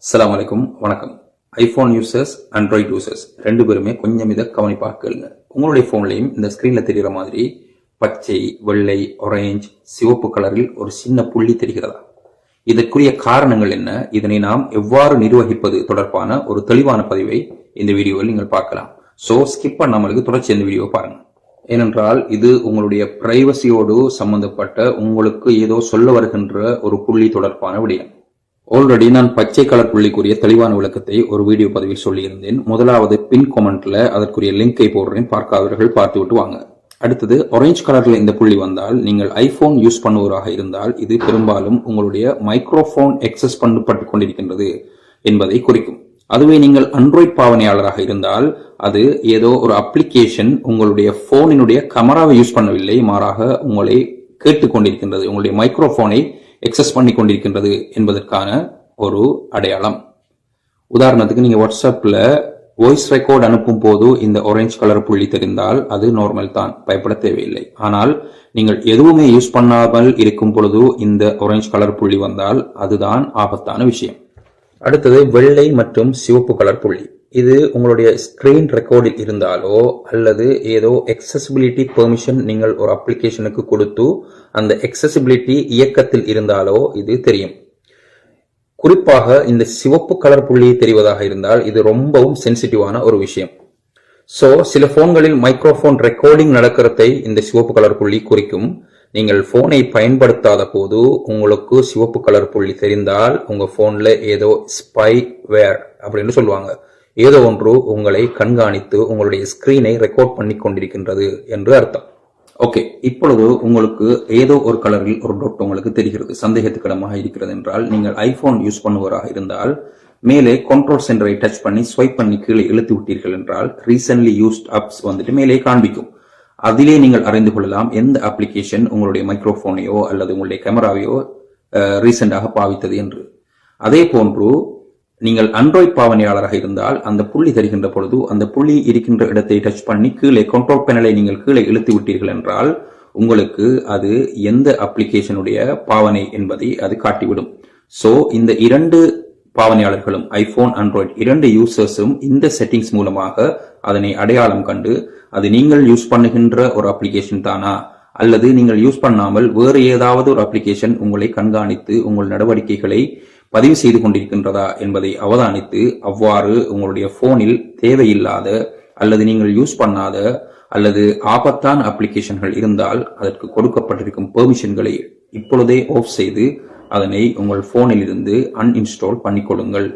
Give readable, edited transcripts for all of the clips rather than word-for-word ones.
அஸ்ஸலாமு அலைக்கும், வணக்கம். ஐபோன் யூசர்ஸ், ஆண்ட்ராய்டு யூசர்ஸ் ரெண்டு பேருமே கொஞ்சம் இதை கவனிப்பாக கேளுங்க. உங்களுடைய போன்லையும் இந்த ஸ்கிரீன்ல தெரிகிற மாதிரி பச்சை, வெள்ளை, ஆரஞ்சு, சிவப்பு கலரில் ஒரு சின்ன புள்ளி தெரிகிறதா? இதற்குரிய காரணங்கள் என்ன? இதனை நாம் எவ்வாறு நிர்வகிப்பது தொடர்பான ஒரு தெளிவான பதிவை இந்த வீடியோவில் நீங்கள் பார்க்கலாம். சோ ஸ்கிப் பண்ணாமலுக்கு தொடர்ச்சி இந்த வீடியோ பாருங்க. ஏனென்றால் இது உங்களுடைய பிரைவசியோடு சம்பந்தப்பட்ட, உங்களுக்கு ஏதோ சொல்ல வருகின்ற ஒரு புள்ளி தொடர்பான விடயம். ஆல்ரெடி நான் பச்சை கலர் புள்ளிக்குரிய தெளிவான விளக்கத்தை ஒரு வீடியோ பதிவில் சொல்லியிருந்தேன். முதலாவது பின் கமெண்ட்ல அதற்குரிய லிங்கை போடுறேன், பார்க்காதவர்கள் பார்த்து விட்டு வாங்க. அடுத்தது ஆரஞ்சு கலர்ல இந்த புள்ளி வந்தால் நீங்கள் ஐபோன் யூஸ் பண்ணுவராக இருந்தால் இது பெரும்பாலும் உங்களுடைய மைக்ரோபோன் எக்ஸஸ் பண்ணப்பட்டு கொண்டிருக்கின்றது என்பதை குறிக்கும். அதுவே நீங்கள் ஆண்ட்ராய்டு பாவனையாளராக இருந்தால் அது ஏதோ ஒரு அப்ளிகேஷன் உங்களுடைய போனினுடைய கேமராவை யூஸ் பண்ணவில்லை, மாறாக உங்களை கேட்டுக்கொண்டிருக்கின்றது, உங்களுடைய மைக்ரோபோனை எக்ஸஸ் பண்ணி கொண்டிருக்கின்றது என்பதற்கான ஒரு அடையாளம். உதாரணத்துக்கு நீங்க வாட்ஸ்அப்ல வாய்ஸ் ரெக்கார்ட் அனுப்பும் போது இந்த ஆரஞ்சு கலர் புள்ளி தெரிந்தால் அது நார்மல் தான், பயப்பட தேவையில்லை. ஆனால் நீங்கள் எதுவுமே யூஸ் பண்ணாமல் இருக்கும் பொழுது இந்த ஆரஞ்சு கலர் புள்ளி வந்தால் அதுதான் ஆபத்தான விஷயம். அடுத்தது வெள்ளை மற்றும் சிவப்பு கலர் புள்ளி. இது உங்களுடைய ஸ்கிரீன் ரெக்கார்டில் இருந்தாலோ அல்லது ஏதோ எக்ஸசிபிலிட்டி பெர்மிஷன் நீங்கள் ஒரு அப்ளிகேஷனுக்கு கொடுத்து அந்த எக்ஸசிபிலிட்டி இயக்கத்தில் இருந்தாலோ இது தெரியும். குறிப்பாக இந்த சிவப்பு கலர் புள்ளி தெரிவதாக இருந்தால் இது ரொம்பவும் சென்சிட்டிவான ஒரு விஷயம். சோ சில போன்களில் மைக்ரோபோன் ரெக்கார்டிங் நடக்கிறதை இந்த சிவப்பு கலர் புள்ளி குறிக்கும். நீங்கள் போனை பயன்படுத்தாத போது உங்களுக்கு சிவப்பு கலர் புள்ளி தெரிந்தால் உங்க போன்ல ஏதோ ஸ்பைவேர் அப்படின்னு சொல்லுவாங்க, ஏதோ ஒன்று உங்களை கண்காணித்து உங்களுடைய ஸ்கிரீனை ரெக்கார்ட் பண்ணி கொண்டிருக்கின்றது என்று அர்த்தம். ஓகே, இப்பொழுது உங்களுக்கு ஏதோ ஒரு கலரில் ஒரு டாட் உங்களுக்கு தெரிகிறது, சந்தேகத்துக்கிடமாக இருக்கிறது என்றால் நீங்கள் ஐபோன் யூஸ் பண்ணுவராக இருந்தால் மேலே கண்ட்ரோல் சென்டரை டச் பண்ணி ஸ்வைப் பண்ணி கீழே இழுத்து விட்டீர்கள் என்றால் ரீசன்ட்லி யூஸ்ட் அப்ஸ் வந்துட்டு மேலே காண்பிக்கும். அதிலே நீங்கள் அறிந்து கொள்ளலாம் எந்த அப்ளிகேஷன் உங்களுடைய மைக்ரோபோனையோ அல்லது உங்களுடைய கேமராவையோ ரீசெண்டாக பாவித்தது என்று. அதே போன்று நீங்கள் ஆண்ட்ராய்டு பாவனையாளராக இருந்தால் அந்த புள்ளி தெரிகின்ற பொழுது அந்த புள்ளி இருக்கின்ற இடத்தை டச் பண்ணி கீழே கண்ட்ரோல் பேனலை நீங்கள் கீழே இழுத்து விட்டீர்கள் என்றால் உங்களுக்கு அது எந்த அப்ளிகேஷனுடைய பாவனை என்பதை அது காட்டிவிடும். சோ இந்த இரண்டு பாவனையாளர்களும் ஐபோன், ஆண்ட்ராய்டு இரண்டு யூசர்ஸும் இந்த செட்டிங்ஸ் மூலமாக அதனை அடையாளம் கண்டு அது நீங்கள் யூஸ் பண்ணுகின்ற ஒரு அப்ளிகேஷன் தானா அல்லது நீங்கள் யூஸ் பண்ணாமல் வேறு ஏதாவது ஒரு அப்ளிகேஷன் உங்களை கண்காணித்து உங்கள் நடவடிக்கைகளை பதிவு செய்து கொண்டிருக்கின்றதா என்பதை அவதானித்து அவ்வாறு உங்களுடைய போனில் தேவையில்லாத அல்லது நீங்கள் யூஸ் பண்ணாத அல்லது ஆபத்தான அப்ளிகேஷன்கள் இருந்தால் அதற்கு கொடுக்கப்பட்டிருக்கும் பெர்மிஷன்களை இப்பொழுதே ஆஃப் செய்து அதனை உங்கள் போனில் இருந்து அன்இன்ஸ்டால் பண்ணிக்கொள்ளுங்கள்.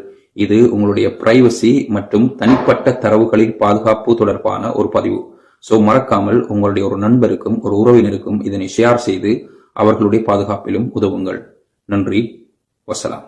இது உங்களுடைய பிரைவசி மற்றும் தனிப்பட்ட தரவுகளின் பாதுகாப்பு தொடர்பான ஒரு பதிவு. சோ மறக்காமல் உங்களுடைய ஒரு நண்பருக்கும் ஒரு உறவினருக்கும் இதனை ஷேர் செய்து அவர்களுடைய பாதுகாப்பிலும் உதவுங்கள். நன்றி, வசலாம்.